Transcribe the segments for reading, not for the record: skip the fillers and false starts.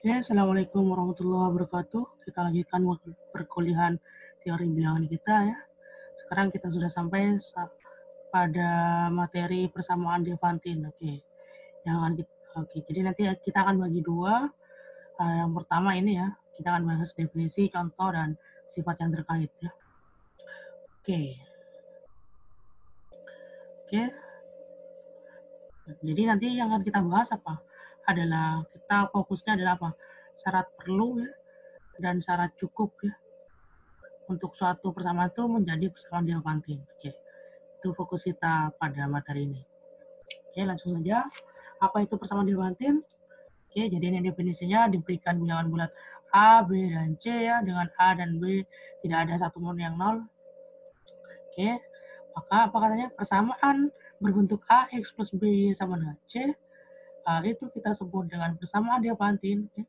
Ya, Assalamualaikum warahmatullahi wabarakatuh. Kita lanjutkan perkuliahan teori bilangan kita ya. Sekarang kita sudah sampai pada materi persamaan Diophantine. Oke. Oke, jadi nanti kita akan bagi dua. Yang pertama ini ya, kita akan bahas definisi, contoh, dan sifat yang terkait ya. Oke. Oke. Jadi nanti yang akan kita bahas apa? Adalah kita fokusnya adalah apa? Syarat perlu ya dan syarat cukup ya. Untuk suatu persamaan itu menjadi persamaan Diophantine. Oke, itu fokus kita pada materi ini. Oke, langsung saja. Apa itu persamaan Diophantine? Oke, jadi ini definisinya diberikan bilangan bulat A, B, dan C ya, dengan A dan B tidak ada satu pun yang nol. Oke, maka apa katanya? Persamaan berbentuk AX plus B sama dengan C, itu kita sebut dengan persamaan Diophantine. Oke.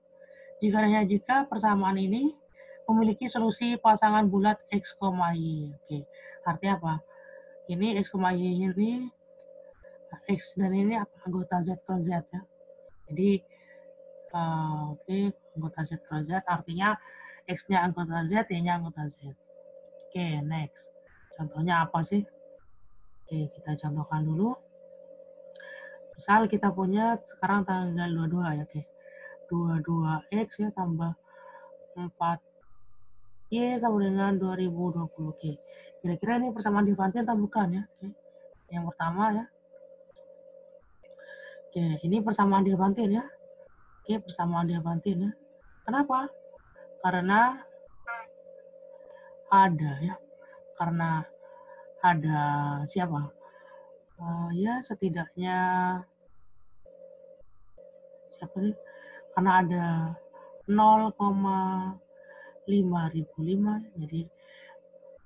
Jika persamaan ini memiliki solusi pasangan bulat X, Y. Oke, artinya apa? Ini X, Y ini X dan ini anggota Z plus Z ya. Jadi oke, anggota Z plus Z artinya X-nya anggota Z, Y-nya anggota Z. Oke, next. Contohnya apa sih? Oke, kita contohkan dulu. Misal kita punya sekarang tanggal 22 ya, oke. 22X ya tambah 4Y sama dengan 2020. Oke. Kira-kira ini persamaan Diophantine atau bukan ya? Oke. Yang pertama ya. Oke, ini persamaan Diophantine ya. Oke, persamaan Diophantine ya. Kenapa? Karena ada ya. Karena ada siapa? Ya setidaknya siapa sih? Karena ada 0,5005 jadi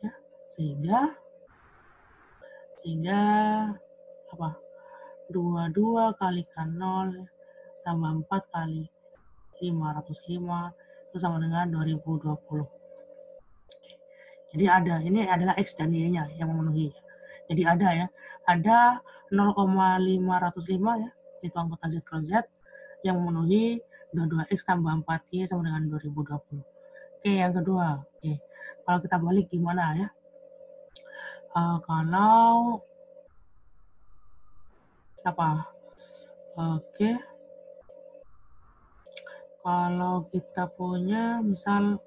ya sehingga apa? 22 kalikan 0 tambah 4 kali 505 itu sama dengan 2020. Jadi ada, ini adalah X dan Y-nya yang memenuhi. Jadi ada ya, ada 0,505 ya, itu anggota Z plus Z yang memenuhi 22X tambah 4Y sama dengan 2020. Oke, yang kedua. Oke, kalau kita balik gimana ya? Kalau apa? Oke, kalau kita punya misal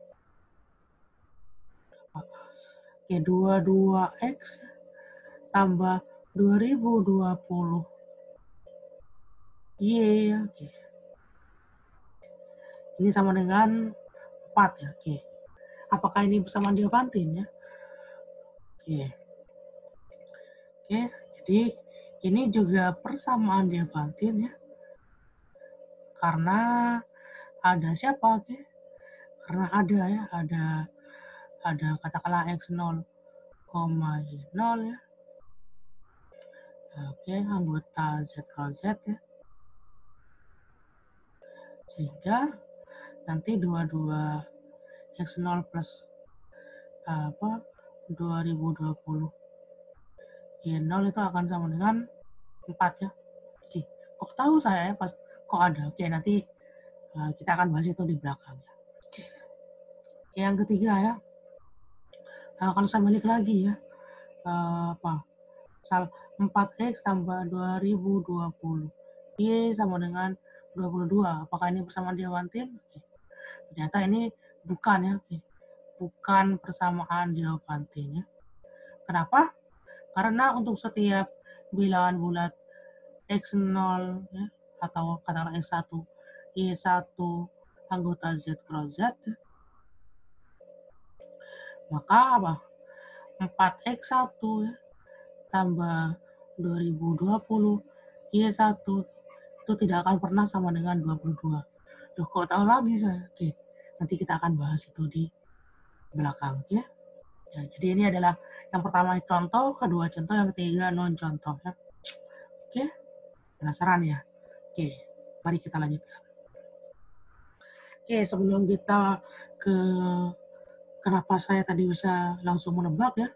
ya 22X tambah 2020 Y ya, oke. Ini sama dengan 4 ya, oke. Apakah ini persamaan Diophantine ya? Oke. Oke, jadi ini juga persamaan Diophantine ya. Karena ada siapa? Oke. Karena ada ya, ada katakanlah X0, Y0 ya. Oke, anggota Z kalau Z ya. Sehingga nanti 22 X0 plus 2020 Y0 itu akan sama dengan 4 ya. Oke, kok tahu saya ya, pas kok ada. Oke, nanti kita akan bahas itu di belakang ya. Oke. Yang ketiga ya, kalau saya balik lagi ya, misal 4X tambah 2020 Y sama dengan 22. Apakah ini persamaan Diophantine? Oke. Ternyata ini bukan ya. Oke. Bukan persamaan Diophantine ya. Kenapa? Karena untuk setiap bilangan bulat X0 ya, atau katakanlah X1, Y1 anggota Z cross Z, maka apa? 4X1 ya, tambah 2020 Y1 itu tidak akan pernah sama dengan 22. Loh, kok tahu lagi saya? Oke, nanti kita akan bahas itu di belakang ya. Jadi ini adalah yang pertama contoh, kedua contoh, yang ketiga non contoh ya. Oke, penasaran ya? Oke, mari kita lanjutkan. Oke, sebelum kita ke kenapa saya tadi bisa langsung menebak ya.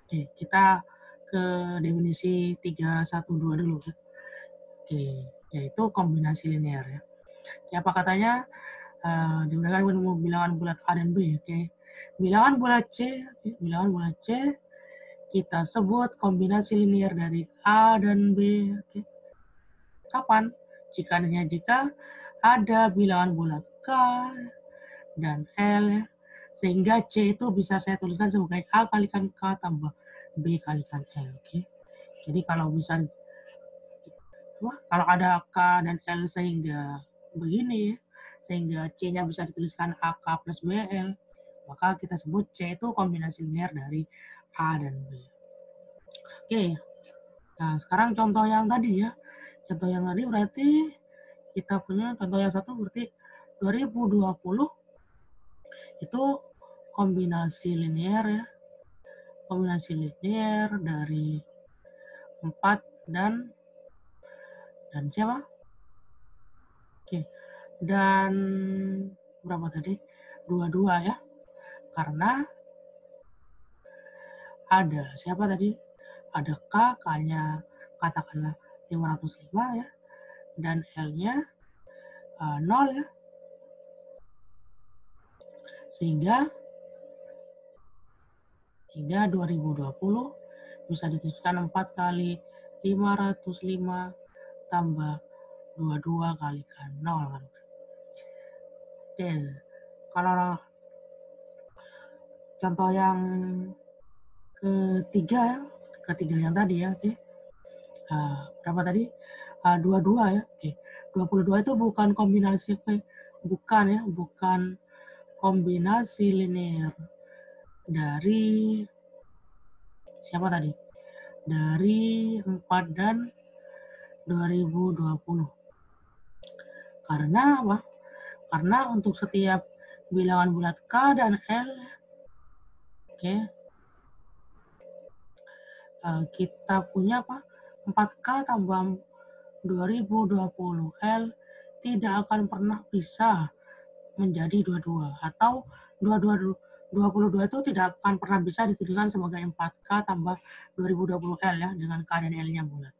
Oke, kita ke definisi 312 dulu ya. Oke, yaitu kombinasi linear ya. Oke, apa katanya? Diberikan bilangan bulat A dan B. Oke. Bilangan bulat C, bilangan bulat C kita sebut kombinasi linear dari A dan B. Oke. Kapan? Jika ada bilangan bulat K dan L, ya. Sehingga C itu bisa saya tuliskan sebagai A kalikan K tambah B kalikan L. Oke. Jadi kalau bisa, kalau ada K dan L sehingga begini, sehingga C-nya bisa dituliskan AK plus BL, maka kita sebut C itu kombinasi linear dari A dan B. Oke, nah sekarang contoh yang tadi ya. Contoh yang tadi berarti kita punya contoh yang satu berarti 2020 itu kombinasi linear ya. Kombinasi linear dari 4 dan siapa? Oke, dan berapa tadi? 22 ya. Karena ada siapa tadi? Ada K, K-nya katakanlah 505 ya. Dan L-nya 0 ya. Sehingga 2020 bisa dituliskan 4 kali 505 tambah 22 kalikan 0 kan. Oke, kalau contoh yang ketiga yang tadi ya, oke. Berapa tadi? 22 ya. Oke. 22 itu bukan kombinasi bukan kombinasi linear dari siapa tadi? Dari 4 dan 2020. Karena apa? Karena untuk setiap bilangan bulat K dan L, oke, kita punya apa? 4K tambah 2020 L tidak akan pernah bisa menjadi 22 atau 22 22 itu tidak akan pernah bisa dituliskan sebagai 4K tambah 2020 L ya dengan K dan L-nya bulat.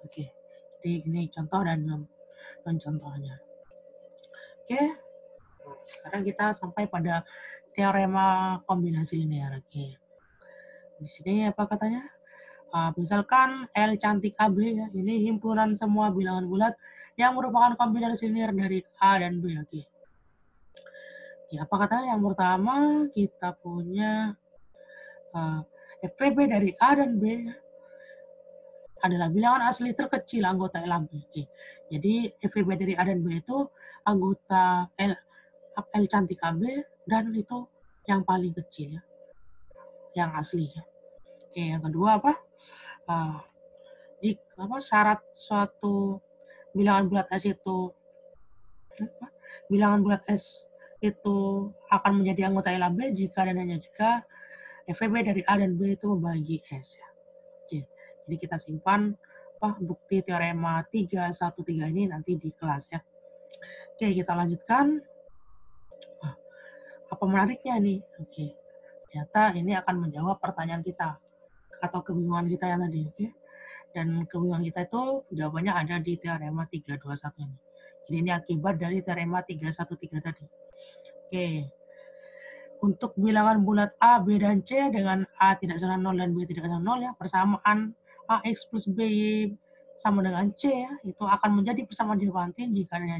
Oke. Jadi ini contoh dan contohnya. Oke. Sekarang kita sampai pada teorema kombinasi linear. Oke. Di sini apa katanya? Misalkan L cantik AB ya, ini himpunan semua bilangan bulat yang merupakan kombinasi linear dari A dan B. Oke. Ya, apa katanya? Yang pertama kita punya FPB dari A dan B adalah bilangan asli terkecil anggota L AB. Oke. Jadi FPB dari A dan B itu anggota L cantik AB dan itu yang paling kecil ya, yang asli ya. Oke, yang kedua apa? Jika syarat suatu bilangan bulat S itu akan menjadi anggota LAB jika dan hanya jika FVB dari A dan B itu membagi S ya. Oke, jadi kita simpan bukti teorema 313 ini nanti di kelas ya. Oke, kita lanjutkan. Apa menariknya nih? Oke, ternyata ini akan menjawab pertanyaan kita atau kebingungan kita yang tadi. Oke. Dan kebingungan kita itu jawabannya ada di teorema 321 ini. Jadi ini akibat dari teorema 313 tadi. Oke. Untuk bilangan bulat A, B, dan C dengan A tidak sama 0 dan B tidak sama 0 ya, persamaan AX plus B sama dengan C ya, itu akan menjadi persamaan Diophantine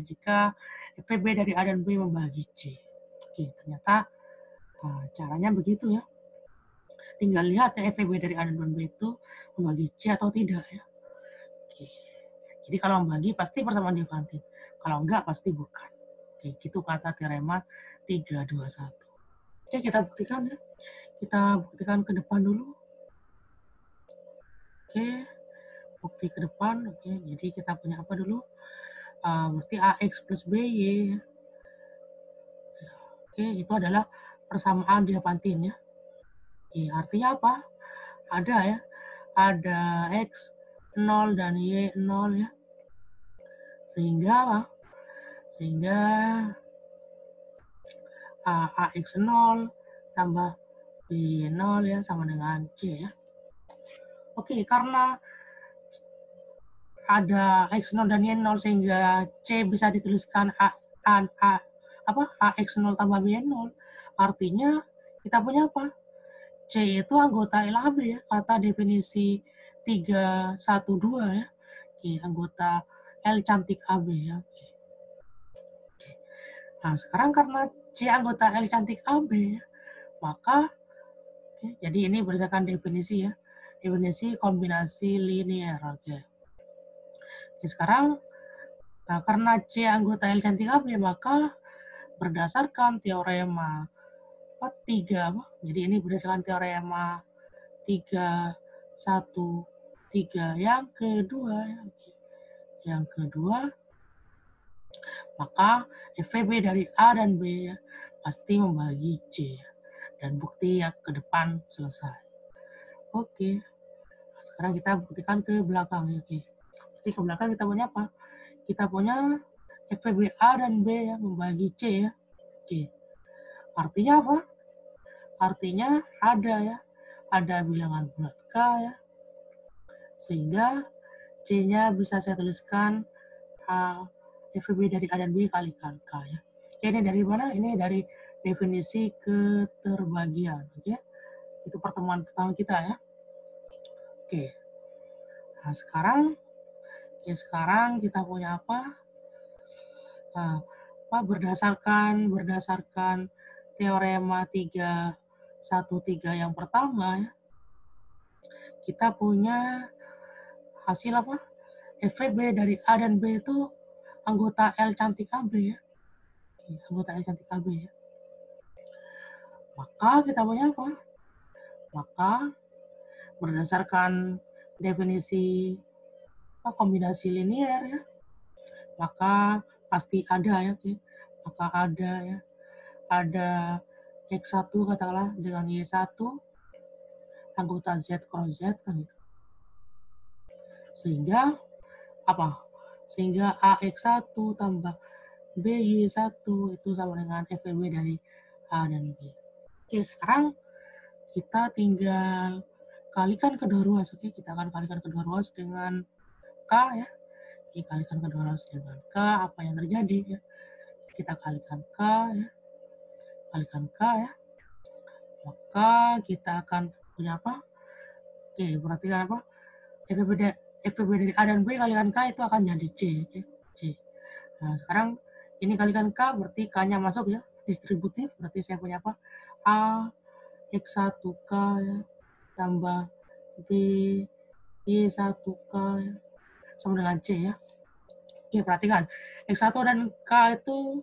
jika FPB dari A dan B membagi C. Oke, ternyata caranya begitu ya. Tinggal lihat ya FPB dari A dan B itu membagi C atau tidak ya. Oke. Jadi kalau membagi pasti persamaan Diophantine. Kalau enggak pasti bukan. Oke, gitu kata teorema 321. Oke, kita buktikan ya. Kita buktikan ke depan dulu. Oke, bukti ke depan. Oke, jadi kita punya apa dulu? Berarti AX plus BY. Oke, itu adalah persamaan Diophantine ya. Oke, artinya apa? Ada ya. Ada X 0 dan Y 0 ya. Sehingga apa? Sehingga AX 0 tambah B 0 ya sama dengan C ya. Oke, karena ada X0 dan Y0 sehingga C bisa dituliskan AX0 tambah BY0. Artinya kita punya apa? C itu anggota LAB ya, kata definisi 312 ya. Oke, anggota L cantik AB ya. Oke. Nah, sekarang karena C anggota L cantik AB ya, maka jadi ini berdasarkan definisi ya. Definisi kombinasi linear. Oke. Oke, sekarang karena C anggota L cantik AB, maka berdasarkan teorema 3, jadi ini berdasarkan teorema 313 yang kedua ya. Yang kedua, maka FVB dari A dan B ya, pasti membagi C ya. Dan bukti yang ke depan selesai. Oke. Nah, sekarang kita buktikan ke belakang ya. Oke. Jadi ke belakang kita punya apa? Kita punya FVB A dan B ya, membagi C ya. Oke. Artinya apa? Artinya ada bilangan bulat K ya, sehingga C-nya bisa saya tuliskan FVB dari A dan B kalikan K ya. Oke, ini dari mana? Ini dari definisi keterbagian. Oke, itu pertemuan pertama kita ya. Oke, nah sekarang kita punya apa? Berdasarkan teorema 313 yang pertama ya, kita punya hasil apa? FVB dari A dan B itu anggota L cantik AB ya. Anggota L cantik AB ya. Maka kita punya apa? Maka berdasarkan definisi kombinasi linear ya, maka pasti ada ya. Maka ada ya. Ada X1 katakanlah dengan Y1 anggota Z cross Z kan gitu. Sehingga apa? Sehingga AX1 tambah BY1 itu sama dengan FVB dari A dan B. Oke, sekarang kita tinggal kalikan kedua ruas. Oke, kita akan kalikan kedua ruas dengan K ya. Oke, kalikan kedua ruas dengan K, apa yang terjadi ya? Kita kalikan K ya. Kalikan K ya. Maka kita akan punya apa? Oke, perhatikan apa? FVB dari A dan B kalikan K itu akan jadi C. Oke, C. Nah, sekarang ini kalikan K, berarti K-nya masuk ya, distributif, berarti saya punya apa? A, X1K ya, tambah B, Y1K ya, sama dengan C ya. Oke, perhatikan, X1 dan K itu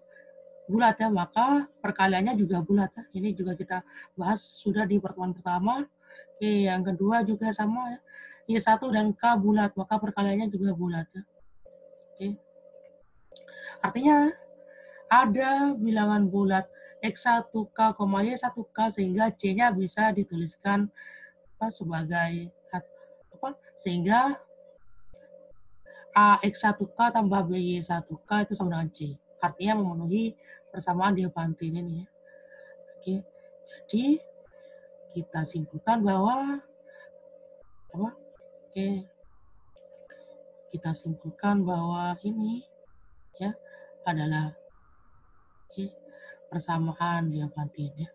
bulat ya, maka perkaliannya juga bulat ya. Ini juga kita bahas sudah di pertemuan pertama. Oke, yang kedua juga sama ya. Y1 dan K bulat, maka perkaliannya juga bulat ya. Oke. Artinya ada bilangan bulat X1K, Y1K sehingga C-nya bisa dituliskan sebagai apa? Sehingga AX1K tambah BY1K itu sama dengan C. Artinya memenuhi persamaan Diophantine ini ya. Oke. Jadi kita simpulkan bahwa apa? Oke. Kita simpulkan bahwa ini ya adalah persamaan Diophantine ya.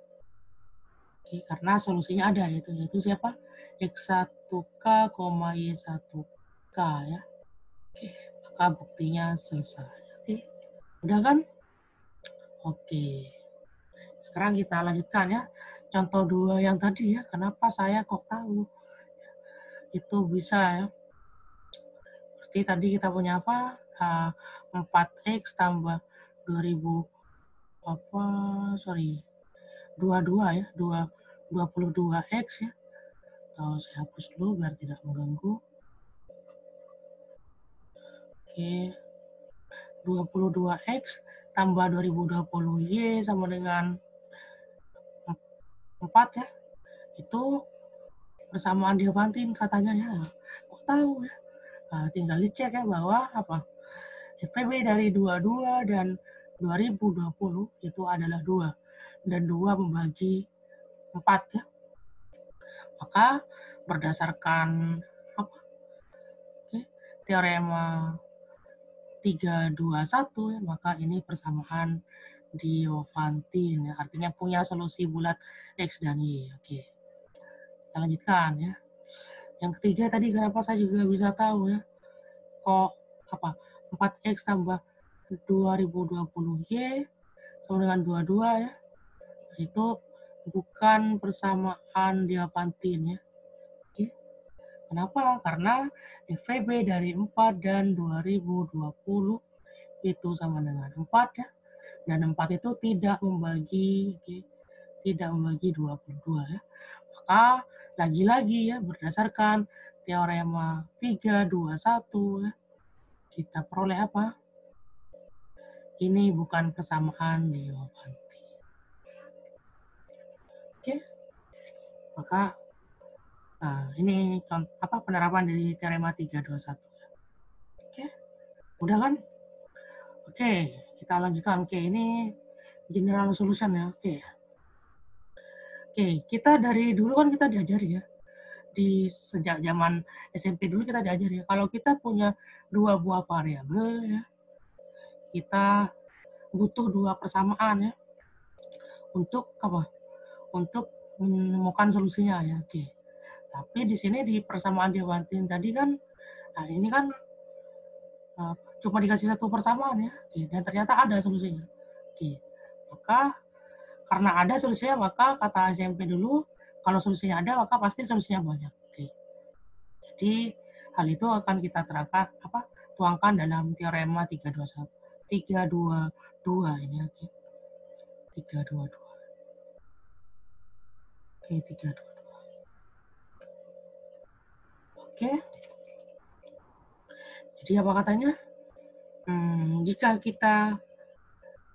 Oke, karena solusinya ada yaitu siapa? X1K, Y1K ya. Oke, maka buktinya selesai. Oke, udah kan? Oke. Sekarang kita lanjutkan ya. Contoh 2 yang tadi ya. Kenapa saya kok tahu? Itu bisa ya. Berarti tadi kita punya apa? 4X tambah 2000 22 ya. 22X ya. Atau saya hapus dulu biar tidak mengganggu. Oke. 22X tambah 2020Y sama dengan 4 ya. Itu persamaan Diophantine katanya ya. Kok tahu ya? Nah, tinggal dicek ya bahwa apa? FVB dari 22 dan 2020 itu adalah 2. Dan 2 membagi 4 ya. Maka berdasarkan apa? Teorema 321 ya, maka ini persamaan Diophantine, ya, artinya punya solusi bulat X dan Y. Oke, kita lanjutkan ya. Yang ketiga tadi kenapa saya juga bisa tahu ya, kok apa 4X tambah 2020Y sama dengan 22 ya, itu bukan persamaan Diophantine ya. Oke. Kenapa? Karena FVB dari 4 dan 2020 itu sama dengan 4 ya. Dan 4 itu tidak membagi 22 ya. Maka lagi-lagi ya berdasarkan teorema 321 ya, kita peroleh apa? Ini bukan persamaan Diophantine. Oke. Maka ini penerapan dari teorema 321. Oke. Udah kan? Oke, kita lanjutkan. Oke, ini general solution ya. Oke, kita dari dulu kan kita diajari ya. Sejak zaman SMP dulu kita diajari ya. Kalau kita punya dua buah variabel ya, kita butuh dua persamaan ya. Untuk apa? Untuk menemukan solusinya ya. Oke. Tapi di sini di persamaan Diophantine tadi kan, nah ini kan cuma dikasih satu persamaan ya. Oke, dan ternyata ada solusinya. Oke. Maka karena ada solusinya, maka kata SMP dulu, kalau solusinya ada, maka pasti solusinya banyak. Oke. Jadi, hal itu akan kita tuangkan dalam teorema 322 ini. Oke. 322. Oke, 322. Oke. Jadi apa katanya? Jika kita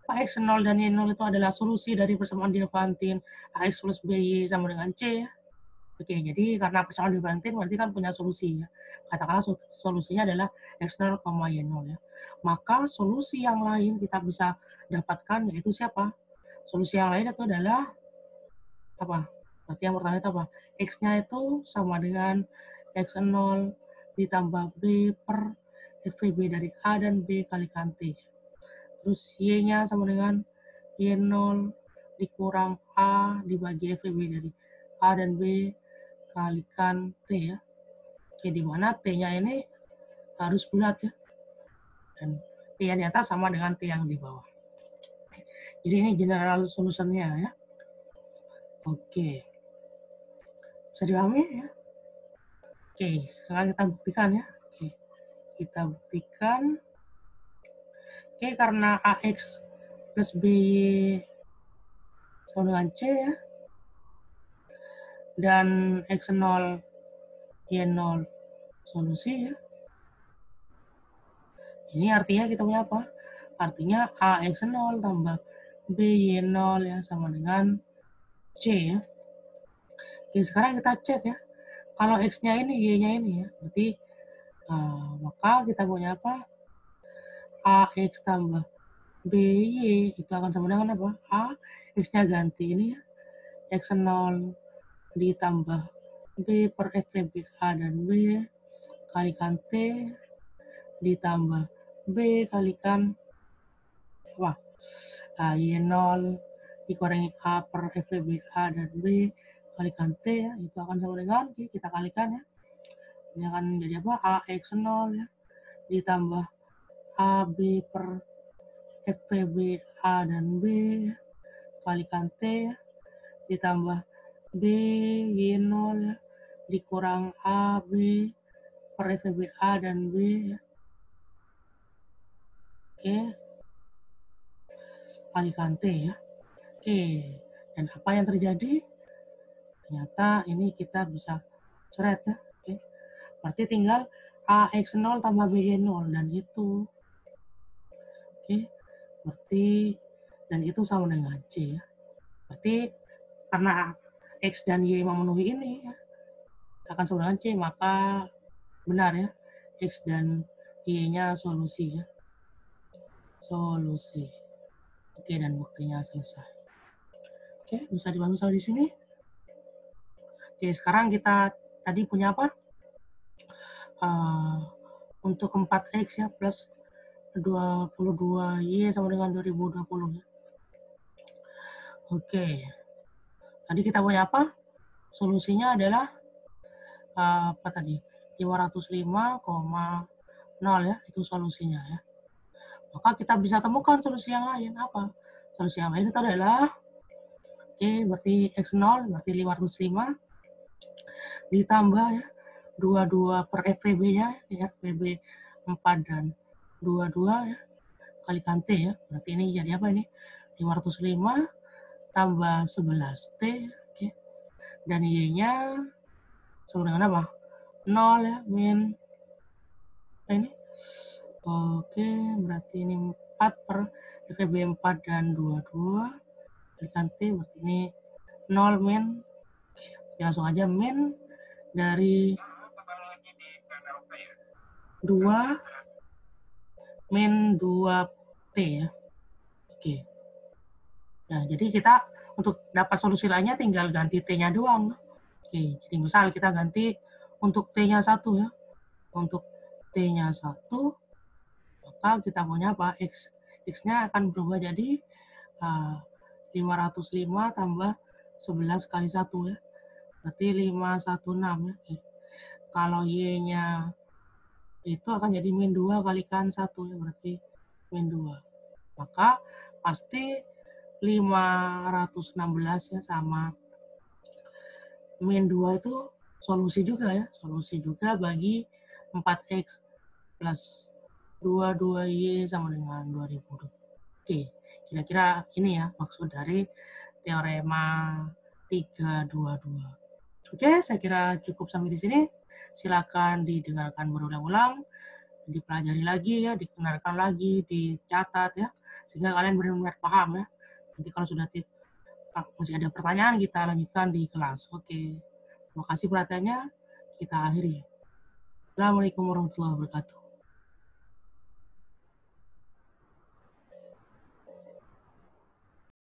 X0 dan Y0 itu adalah solusi dari persamaan Diophantine AX plus BY sama dengan C ya. Oke, jadi karena persamaan Diophantine berarti kan punya solusi ya. Katakanlah solusinya adalah X0, Y0 ya. Maka solusi yang lain kita bisa dapatkan yaitu siapa? Solusi yang lain itu adalah apa? Berarti yang pertama itu apa? X-nya itu sama dengan X0 ditambah B per FVB dari A dan B kalikan T. Terus Y-nya sama dengan Y0 dikurang A dibagi FVB dari A dan B kalikan T ya. Oke, di mana T-nya ini harus bulat ya. Dan T yang di atas sama dengan T yang di bawah. Jadi ini general solution-nya ya. Oke. Bisa dipahami ya? Oke, sekarang kita buktikan ya. Oke, kita buktikan. Oke, karena AX plus BY sama dengan C ya. Dan X0, Y0 solusi ya. Ini artinya kita punya apa? Artinya AX0 tambah BY0 ya sama dengan C ya. Oke, sekarang kita cek ya. Kalau X-nya ini, Y-nya ini ya. Berarti maka kita punya apa? AX tambah BY itu akan sama dengan apa? A, X-nya ganti ini ya. X0 ditambah B per FVB A dan B kalikan T ditambah B kalikan Y0 dikurangi A per FVB A dan B kalikan T ya. Itu akan sama dengan, kita kalikan ya. Ini akan menjadi apa? AX0 ya ditambah AB per FVB A dan B kalikan T ya, ditambah B Y0 ya, dikurang AB per FVB A dan B ya. Oke, kalikan T ya. Oke, dan apa yang terjadi? Ternyata ini kita bisa coret ya. Oke, berarti tinggal AX0 tambah BY0 dan itu. Oke, berarti dan itu sama dengan C ya. Berarti karena X dan Y memenuhi ini ya, akan sama dengan C, maka benar ya, X dan Y-nya solusi ya. Solusi. Oke, dan buktinya selesai. Oke, bisa dipahami sampai di sini? Oke, sekarang kita tadi punya apa? Untuk 4X ya, plus 22Y sama dengan 2020 ya. Oke. Tadi kita punya apa? Solusinya adalah apa tadi? 505,0 ya, itu solusinya ya. Maka kita bisa temukan solusi yang lain. Apa? Solusi yang lain itu adalah berarti X0 berarti 505 ditambah ya 22 per FPB-nya ya, FPB 4 dan 22 ya, kalikan T ya. Berarti ini jadi apa ini? 505 tambah 11T, oke. Dan Y-nya sama dengan apa? 0 ya, min ini. Oke, berarti ini 4 per FPB 4 dan 22 kalikan T, berarti ini 0 min. Ya, langsung aja min dari 2 min 2T ya. Oke. Nah, jadi kita untuk dapat solusi lainnya tinggal ganti T-nya doang. Oke, jadi misal kita ganti untuk T-nya 1 ya. Untuk T-nya 1, maka kita punya apa? X-nya akan berubah jadi 505 tambah 11 kali 1 ya. Berarti 516 ya. Oke. Kalau Y-nya itu akan jadi min 2 kalikan 1 ya, berarti min 2. Maka pasti 516 ya sama min 2 itu solusi juga ya, solusi juga bagi 4X plus 22Y sama dengan 2020. Oke, kira-kira ini ya maksud dari teorema 322. Oke, saya kira cukup sampai di sini. Silakan didengarkan berulang-ulang, dipelajari lagi ya, dikenalkan lagi, dicatat ya, sehingga kalian benar-benar paham ya. Nanti kalau sudah masih ada pertanyaan, kita lanjutkan di kelas. Oke, terima kasih perhatiannya. Kita akhiri. Assalamualaikum warahmatullahi wabarakatuh.